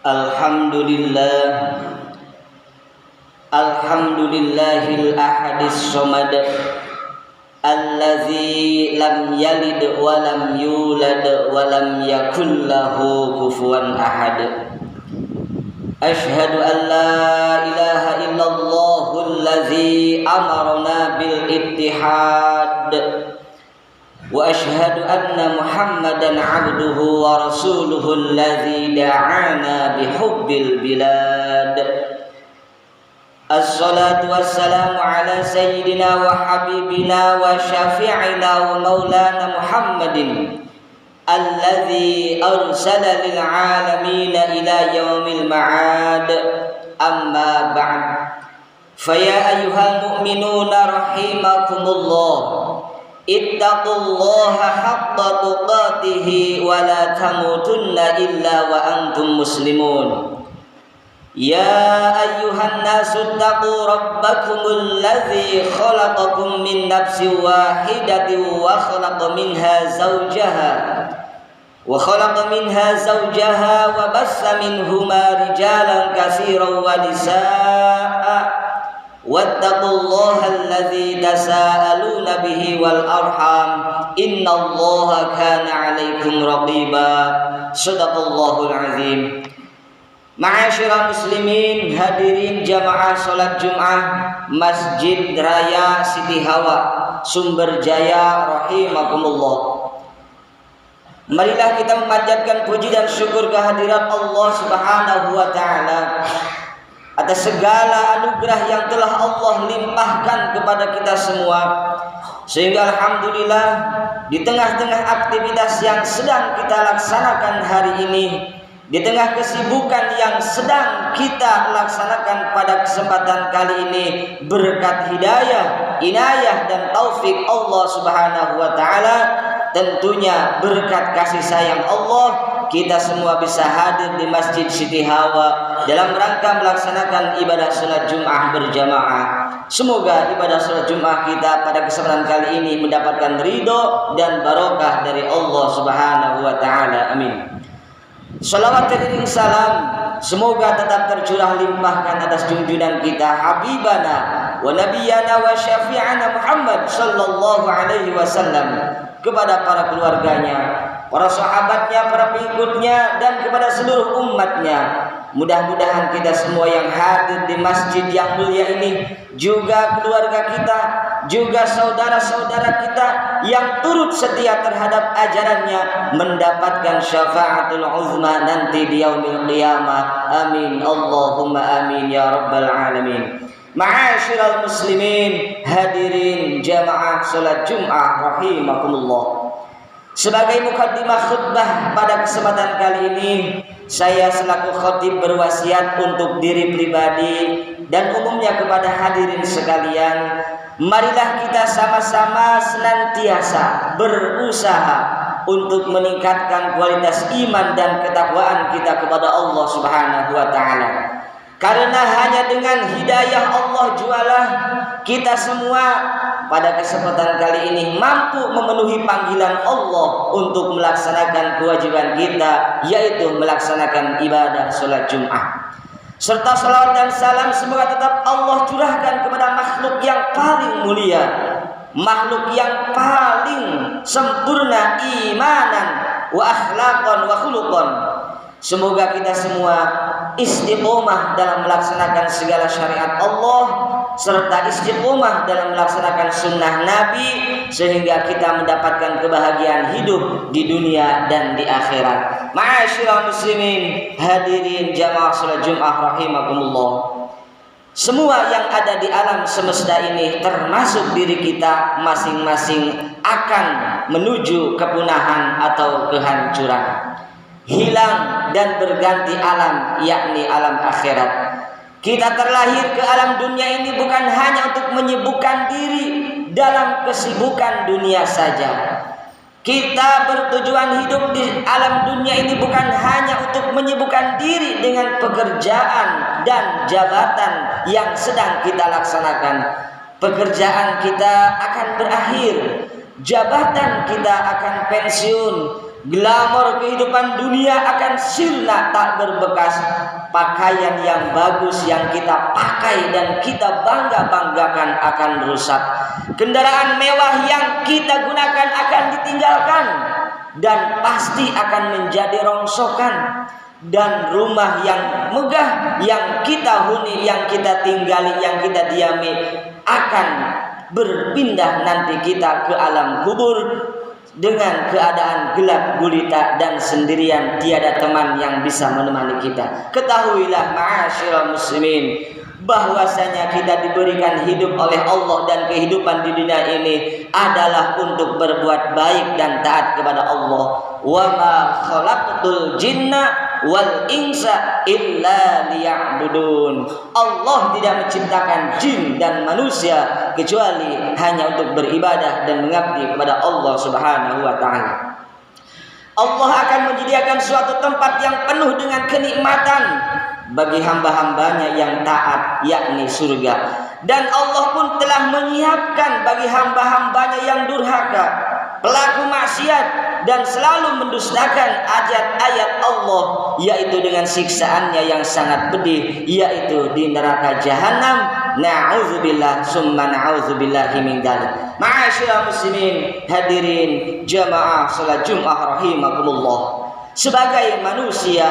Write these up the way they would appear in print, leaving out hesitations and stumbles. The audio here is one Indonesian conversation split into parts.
Alhamdulillah, alhamdulillahil ahadis samad, allazi lam yalid wa lam yulad wa lam yakul lahu kufuwan ahad. Ashhadu an la ilaha illallahul ladzi amarna bil ittihad. Wa ashhadu anna Muhammadan abduhu wa rasuluhu alladzi da'ana bihubbil bilad. Assalatu wassalamu ala sayyidina wa habibina wa syafi'ina wa maulana Muhammadin alladzi arsala lil alamin ila yaumil ma'ad. Amma ba'd. Faya ayyuhal mu'minuna rahimakumullah, ittaqullaha haqqa tuqatih wa la tamutunna illa wa antum muslimun. Ya ayyuhan nasu taqu rabbakumul ladzi khalaqakum min nafsin wahidatin wa khalaqa minha zawjaha wa bassa minhuma rijalan katsiran wa nisaa'a. Wattaqullaha alladzi tasaaluna bihi wal arham, innallaha kana 'alaikum raqiba. Shadaqallahul azim. Ma'asyiral muslimin, hadirin jamaah salat Jumat Masjid Raya Siti Hawa, Sumber Jaya rahimakumullah. Marilah kita memanjatkan puji dan syukur kehadirat Allah Subhanahu wa taala atas segala anugerah yang telah Allah limpahkan kepada kita semua, sehingga alhamdulillah di tengah-tengah aktivitas yang sedang kita laksanakan hari ini, di tengah kesibukan yang sedang kita laksanakan pada kesempatan kali ini, berkat hidayah, inayah dan taufik Allah Subhanahu wa taala, tentunya berkat kasih sayang Allah, kita semua bisa hadir di Masjid Siti Hawa dalam rangka melaksanakan ibadah salat Jumat berjamaah. Semoga ibadah salat Jumat kita pada kesempatan kali ini mendapatkan ridho dan barokah dari Allah Subhanahu wa taala. Amin. Salawat dan salam semoga tetap tercurah limpahkan atas junjungan kita Habibana wa Nabiyana wa Syafi'ana Muhammad sallallahu alaihi wasallam, kepada para keluarganya, para sahabatnya, para pengikutnya, dan kepada seluruh umatnya. Mudah-mudahan kita semua yang hadir di masjid yang mulia ini, juga keluarga kita, juga saudara-saudara kita yang turut setia terhadap ajarannya, mendapatkan syafaatul uzma nanti di yaumil qiyamah. Amin Allahumma amin ya rabbal alamin. Ma'asyiral muslimin, hadirin jamaah salat Jumat rahimakumullah. Sebagai mukaddimah khutbah pada kesempatan kali ini, saya selaku khatib berwasiat untuk diri pribadi dan umumnya kepada hadirin sekalian, marilah kita sama-sama senantiasa berusaha untuk meningkatkan kualitas iman dan ketakwaan kita kepada Allah Subhanahu wa taala. Karena hanya dengan hidayah Allah jualah kita semua pada kesempatan kali ini mampu memenuhi panggilan Allah untuk melaksanakan kewajiban kita, yaitu melaksanakan ibadah salat Jumat. Serta salawat dan salam semoga tetap Allah curahkan kepada makhluk yang paling mulia, makhluk yang paling sempurna imanan wa akhlaqan wa khuluqan. Semoga kita semua istiqomah dalam melaksanakan segala syariat Allah, serta istiqomah dalam melaksanakan sunnah Nabi, sehingga kita mendapatkan kebahagiaan hidup di dunia dan di akhirat. Ma'asyiral muslimin, hadirin jamaah salat Jumat rahimakumullah. Semua yang ada di alam semesta ini, termasuk diri kita masing-masing, akan menuju kepunahan atau kehancuran, hilang dan berganti alam, yakni alam akhirat. Kita terlahir ke alam dunia ini bukan hanya untuk menyibukkan diri dalam kesibukan dunia saja. Kita bertujuan hidup di alam dunia ini bukan hanya untuk menyibukkan diri dengan pekerjaan dan jabatan yang sedang kita laksanakan. Pekerjaan kita akan berakhir, jabatan kita akan pensiun, Glamor kehidupan dunia akan sirna tak berbekas. Pakaian yang bagus yang kita pakai dan kita bangga-banggakan akan rusak. Kendaraan mewah yang kita gunakan akan ditinggalkan dan pasti akan menjadi rongsokan. Dan rumah yang megah yang kita huni, yang kita tinggali, yang kita diami akan berpindah nanti kita ke alam kubur dengan keadaan gelap gulita dan sendirian, tiada teman yang bisa menemani kita. Ketahuilah ma'asyiral muslimin, bahwasanya kita diberikan hidup oleh Allah dan kehidupan di dunia ini adalah untuk berbuat baik dan taat kepada Allah. Wa ma khalaqtul jinna wal insa illa liya'budun. Allah tidak menciptakan jin dan manusia kecuali hanya untuk beribadah dan mengabdi kepada Allah Subhanahu wa taala. Allah akan menyediakan suatu tempat yang penuh dengan kenikmatan bagi hamba-hambanya yang taat, yakni surga. Dan Allah pun telah menyiapkan bagi hamba-hambanya yang durhaka, pelaku maksiat dan selalu mendustakan ayat-ayat Allah, yaitu dengan siksaannya yang sangat pedih, yaitu di neraka jahanam. Na'udzubillah summa na'udzubillahi min dzalik. Ma'asyiral muslimin, hadirin jamaah salat Jumat rahimakumullah. Sebagai manusia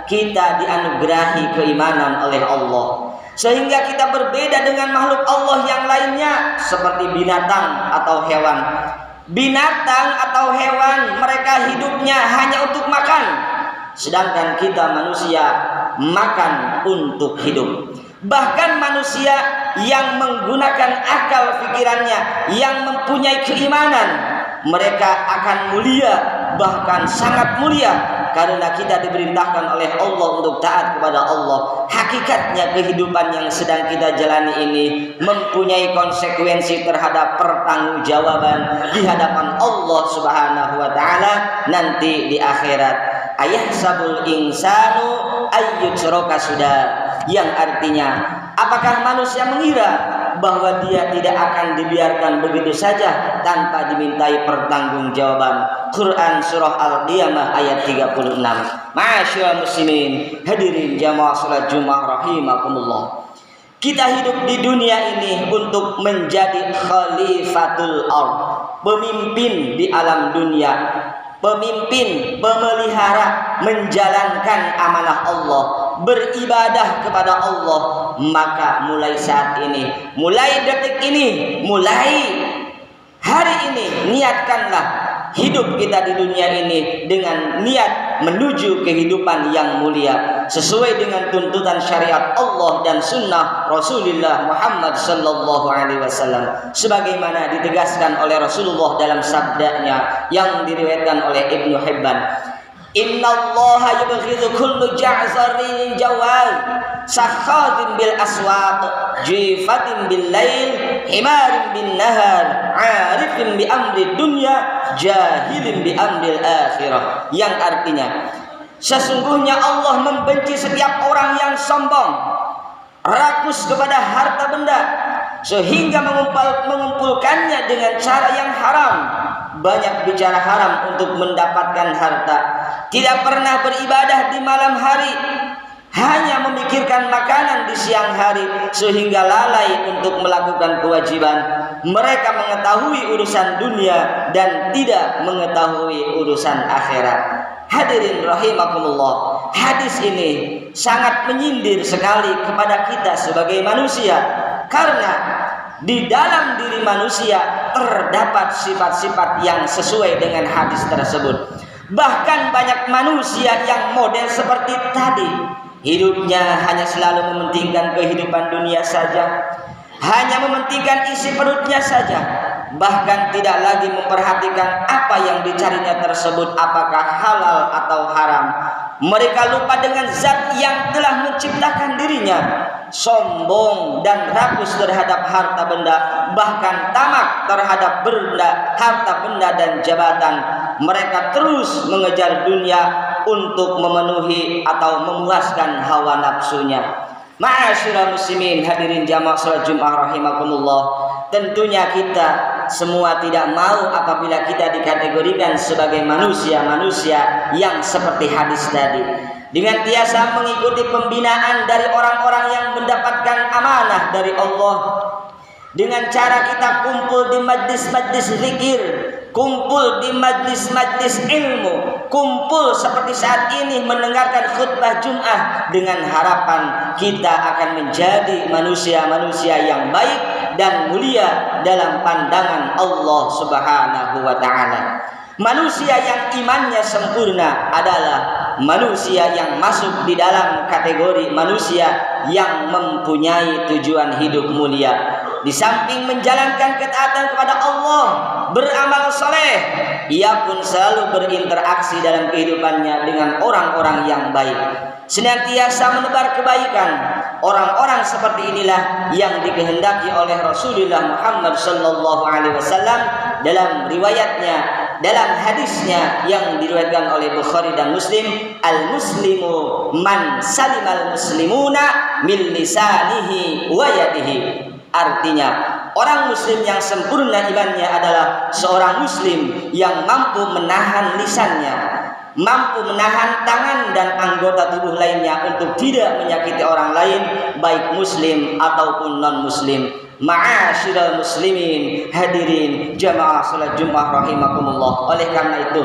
kita dianugerahi keimanan oleh Allah, sehingga kita berbeda dengan makhluk Allah yang lainnya seperti binatang atau hewan. Binatang atau hewan mereka hidupnya hanya untuk makan, sedangkan kita manusia makan untuk hidup. Bahkan manusia yang menggunakan akal pikirannya, yang mempunyai keimanan, mereka akan mulia, bahkan sangat mulia, karena kita diperintahkan oleh Allah untuk taat kepada Allah. Hakikatnya kehidupan yang sedang kita jalani ini mempunyai konsekuensi terhadap pertanggungjawaban di hadapan Allah Subhanahu wa taala nanti di akhirat. Ayahsabul insanu ayyutraka sudah, yang artinya apakah manusia mengira bahwa dia tidak akan dibiarkan begitu saja tanpa dimintai pertanggungjawaban. Quran surah Al-Qiyamah ayat 36. Ma'asyiral muslimin, hadirin jamaah salat Jumat rahimakumullah. Kita hidup di dunia ini untuk menjadi khalifatul ardh, pemimpin di alam dunia, pemimpin, pemelihara, menjalankan amanah Allah, beribadah kepada Allah. Maka mulai saat ini, mulai detik ini, mulai hari ini, niatkanlah hidup kita di dunia ini dengan niat menuju kehidupan yang mulia sesuai dengan tuntutan syariat Allah dan sunnah Rasulullah Muhammad sallallahu alaihi wasallam, sebagaimana ditegaskan oleh Rasulullah dalam sabdanya yang diriwayatkan oleh Ibnu Hibban. Innallaha yubghidhu kullu ja'zarin jawal sakhatin bil aswaq jifatin bil lail himarin bin nahar arifin bi amri dunya jahilin bi amril akhirah, yang artinya sesungguhnya Allah membenci setiap orang yang sombong, rakus kepada harta benda sehingga mengumpulkannya dengan cara yang haram, banyak bicara haram untuk mendapatkan harta, tidak pernah beribadah di malam hari, hanya memikirkan makanan di siang hari sehingga lalai untuk melakukan kewajiban. Mereka mengetahui urusan dunia dan tidak mengetahui urusan akhirat. Hadirin rahimakumullah, hadis ini sangat menyindir sekali kepada kita sebagai manusia, karena di dalam diri manusia terdapat sifat-sifat yang sesuai dengan hadis tersebut. Bahkan banyak manusia yang model seperti tadi, hidupnya hanya selalu mementingkan kehidupan dunia saja, hanya mementingkan isi perutnya saja, bahkan tidak lagi memperhatikan apa yang dicarinya tersebut apakah halal atau haram. Mereka lupa dengan zat yang telah menciptakan dirinya, sombong dan rakus terhadap harta benda, bahkan tamak terhadap benda, harta benda dan jabatan. Mereka terus mengejar dunia untuk memenuhi atau memuaskan hawa nafsunya. Ma'asyiral muslimin, hadirin jamaah salat Jumat rahimakumullah. tentunya kita semua tidak mau apabila kita dikategorikan sebagai manusia-manusia yang seperti hadis tadi, dengan biasa mengikuti pembinaan dari orang-orang yang mendapatkan amanah dari Allah, dengan cara kita kumpul di majlis-majlis zikir, kumpul di majlis-majlis ilmu, kumpul seperti saat ini mendengarkan khutbah Jum'ah, dengan harapan kita akan menjadi manusia-manusia yang baik dan mulia dalam pandangan Allah Subhanahu wa ta'ala. Manusia yang imannya sempurna adalah manusia yang masuk di dalam kategori manusia yang mempunyai tujuan hidup mulia. Di samping menjalankan ketaatan kepada Allah, beramal soleh, ia pun selalu berinteraksi dalam kehidupannya dengan orang-orang yang baik, senantiasa menebar kebaikan. Orang-orang seperti inilah yang dikehendaki oleh Rasulullah Muhammad sallallahu alaihi wasallam dalam riwayatnya, dalam hadisnya yang diriwayatkan oleh Bukhari dan Muslim, al-muslimu man salimal muslimuna min lisanihi wa yadihi. Artinya, orang muslim yang sempurna imannya adalah seorang muslim yang mampu menahan lisannya, mampu menahan tangan dan anggota tubuh lainnya untuk tidak menyakiti orang lain, baik muslim ataupun non-muslim. Ma'asyiral muslimin, hadirin jamaah salat Jumat rahimakumullah. Oleh karena itu,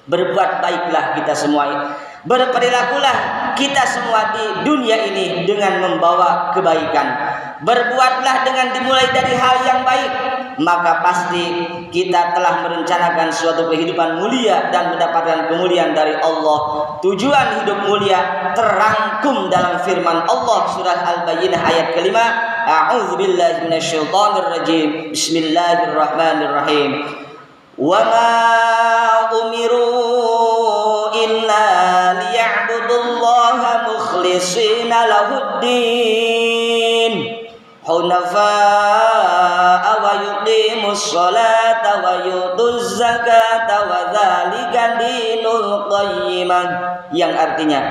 berbuat baiklah kita semua, berperilakulah kita semua di dunia ini dengan membawa kebaikan. Berbuatlah dengan dimulai dari hal yang baik, maka pasti kita telah merencanakan suatu kehidupan mulia dan mendapatkan kemuliaan dari Allah. Tujuan hidup mulia terangkum dalam firman Allah surah Al-Bayyinah ayat kelima. A'udzubillahi minasyaitonirrajim. Bismillahirrahmanirrahim. Wa ma umiru illa liya'budullaha mukhlishina lahuddin hunafa'a wa yuqimus sholata wa yutuz zakata wa dzalika dinul qayyimah, yang artinya,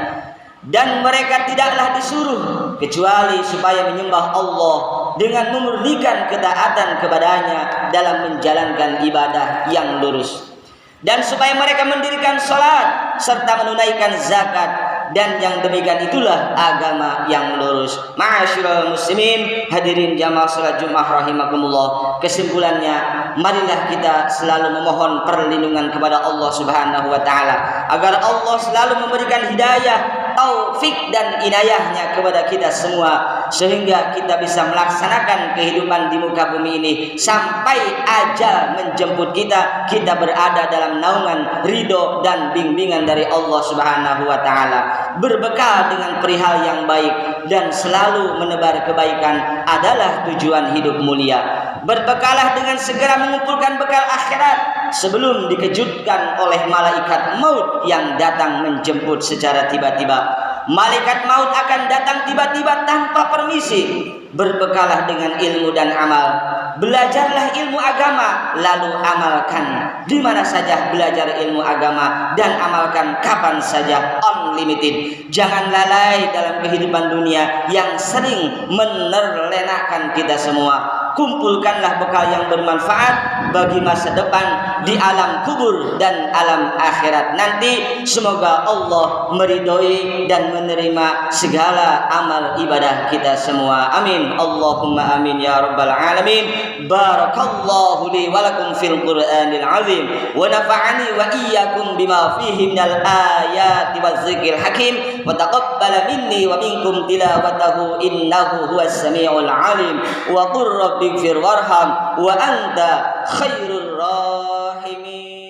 dan mereka tidaklah disuruh kecuali supaya menyembah Allah dengan memurnikan ketaatan kepadanya dalam menjalankan ibadah yang lurus, dan supaya mereka mendirikan salat serta menunaikan zakat, dan yang demikian itulah agama yang lurus. Ma'asyiral muslimin, hadirin jamaah salat Jumat rahimakumullah. Kesimpulannya, marilah kita selalu memohon perlindungan kepada Allah Subhanahu wa taala agar Allah selalu memberikan hidayah, taufik dan inayahnya kepada kita semua, sehingga kita bisa melaksanakan kehidupan di muka bumi ini sampai ajal menjemput kita, kita berada dalam naungan ridho dan bimbingan dari Allah Subhanahu wa taala. Berbekal dengan perihal yang baik dan selalu menebar kebaikan adalah tujuan hidup mulia. Berbekalah dengan segera mengumpulkan bekal akhirat sebelum dikejutkan oleh malaikat maut yang datang menjemput secara tiba-tiba. Malaikat maut akan datang tiba-tiba tanpa permisi. Berbekalah dengan ilmu dan amal. Belajarlah ilmu agama, lalu amalkan di mana saja. Belajar ilmu agama dan amalkan kapan saja, unlimited. Jangan lalai dalam kehidupan dunia yang sering menerlenakan kita semua. Kumpulkanlah bekal yang bermanfaat bagi masa depan di alam kubur dan alam akhirat nanti. Semoga Allah meridhoi dan menerima segala amal ibadah kita semua. Amin. Allahumma amin ya rabbal alamin. Barakallahu li wa lakum fil Qur'anil azim wa nafa'ani wa iyyakum bima fihi minal ayati waz zikril hakim wa taqabbala minni wa minkum tilawatahu innahu huwas samiul alim wa qur rabbighfir warham wa anta khairur rahimin.